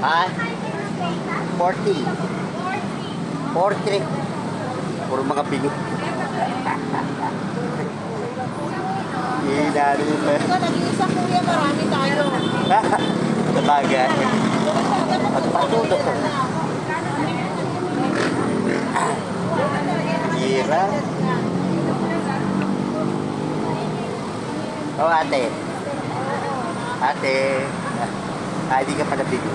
Ah, 40. 40. Puro mga bigo. Hinari mo. Ikaw, nag-iisa kuya, marami tayo. Sabagay. Pagpatuto ko. Hira. Oh, ate. Ate. Hindi ka pala bigo.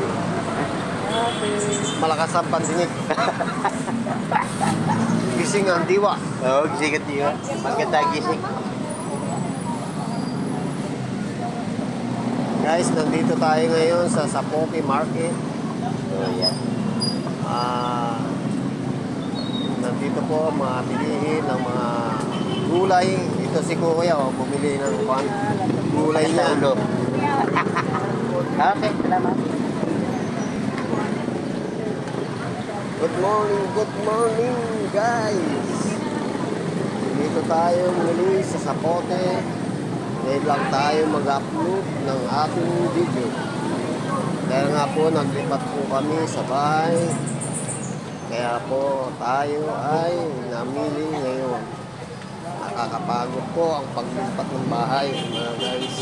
Malakas ang pandinig. Gising ang diwa. Oo, gising at diwa. Maganda gising. Guys, nandito tayo ngayon sa Sapote Market. Oh, yeah. Nandito po mabilihin ng mga gulay. Ito si Kuya, bumili ng gulay niya. Okay, salamat. Good morning guys. Dito tayo muli sa Sapote. Ngayon lang tayo mag-upload ng ating video. Dahil nga po naglipat po kami sa bahay. Kaya po tayo ay namili ngayon. Nakakapagod po ang paglipat ng bahay mga guys.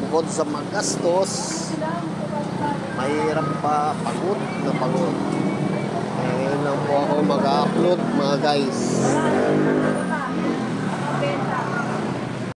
Bukod sa magastos, mahirap pa, pagod na pagod. Ngayon lang po ako mag-upload mga guys.